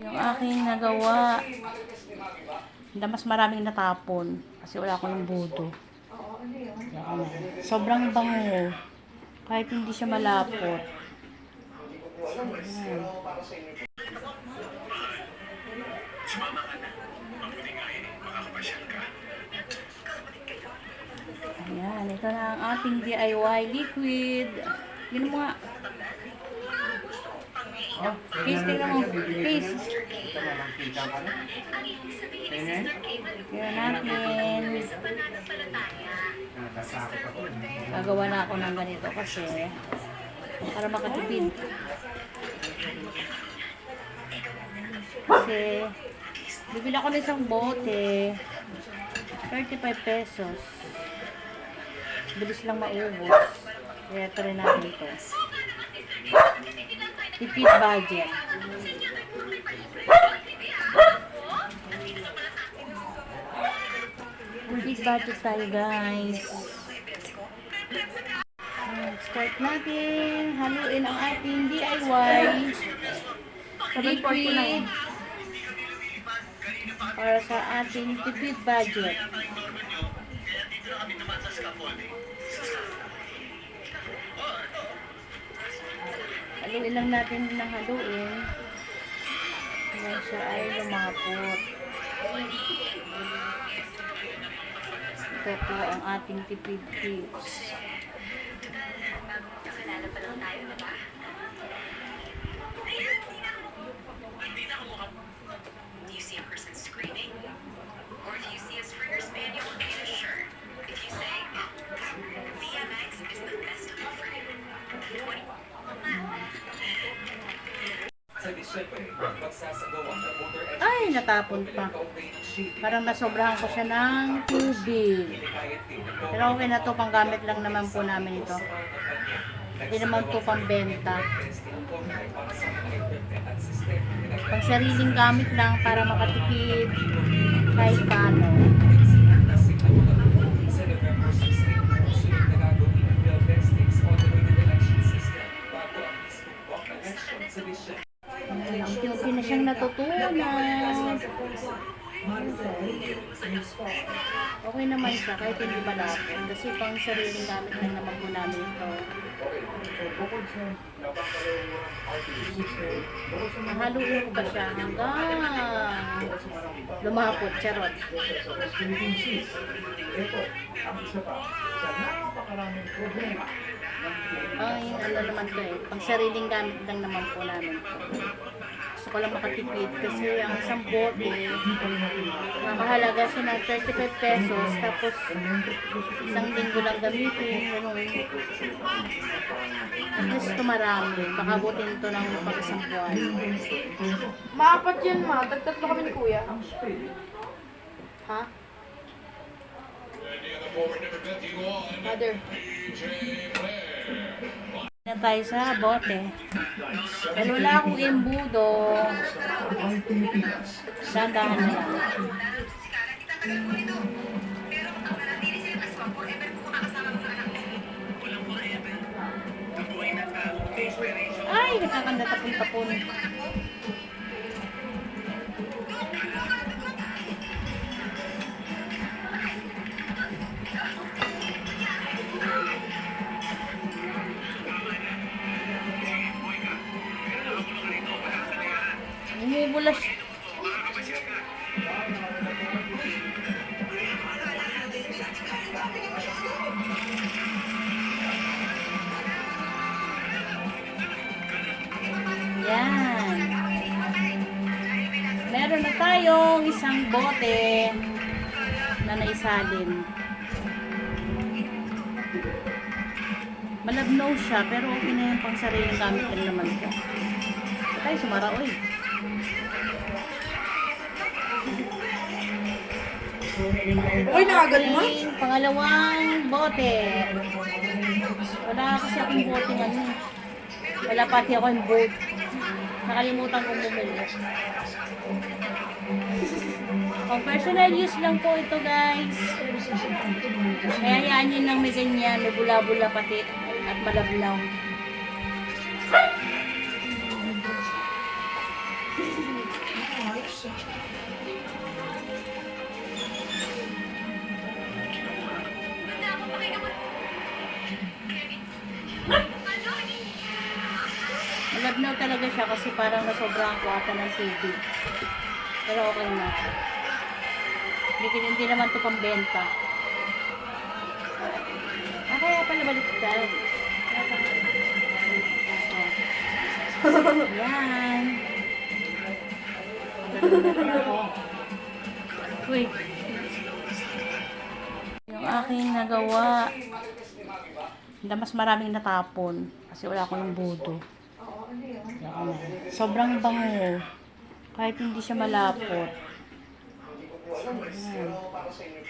Yung aking nagawa, mas maraming natapon kasi wala akong budo. Yan. Sobrang bango. Kahit hindi siya malapot. Yan. Ayan, ito na ang ating DIY liquid. Yun mo nga. Case, tingnan mo. Case. Yan natin. Gagawa na ako ng ganito kasi para makatipid. Kasi bibili ako ng isang bote. 35 pesos. Bilis lang maubos. Kaya try natin ito. Tipid budget. Tipid budget tayo, guys. Start natin. Haluin ang ating DIY liquid para sa ating tipid budget. Haluin lang natin ng haluin hanggang siya ay lumapot. Ito po ang ating tipid tips. Nakalala pa lang tayo, diba? Do you see a person screaming? Or do you see a Springer's manual in a shirt? If you say, VMX is the best tool for you. Ay, natapon pa. Parang nasobrahan ko siya ng tubig. Pero okay na to, panggamit lang naman po namin ito. Hindi naman to pambenta. Pang sariling gamit lang para makatipid kahit paano. Unti-unti na siyang natutunan. Okay naman siya kahit hindi malapit. Kasi pang sariling gamit lang naman po namin ito. Nahaluin ko ba siya hanggang lumapot, charot. Ay, ano naman to eh. Pang sariling gamit lang naman po namin ito. Gusto ko lang makatipid kasi ang isang bote nakahalaga siya ng 35 pesos tapos isang linggo lang gamitin, ganun. At least ito marami, makabutin ito ng pag-isang buwan. Maapat yun, ma. Tatlo kami ni kuya. Ha? Mother. Na tayo sa bote. Dahil wala akong embudo, dandahan na lang. Ay, nakakanda tapon-tapon. Bumubulas. Yan. Meron na tayong isang bote na naisalin. Malabnaw siya pero okay na yung pang sariling gamit lang naman ko. Tayo sumara, oy. Okay na agad mo? Pangalawang bote. Wala kasi akong bote ngayon. Wala pati ako yung bote. Nakalimutan kong bumili. Pang personal use lang po ito, guys. Kaya yan yun lang may ganyan. May bula-bula pati at malabnaw. Ganda ako, pakinggan mo. Malabnaw talaga siya kasi parang nasobrahan ko ata ng tubig. Pero okay na. Hindi naman ito pambenta. Kaya pala baliktad. Yan. Uy. Yung aking nagawa. Mas maraming natapon. Kasi wala ko ng budo. Sobrang bango. Kahit hindi siya malapot. Ayan.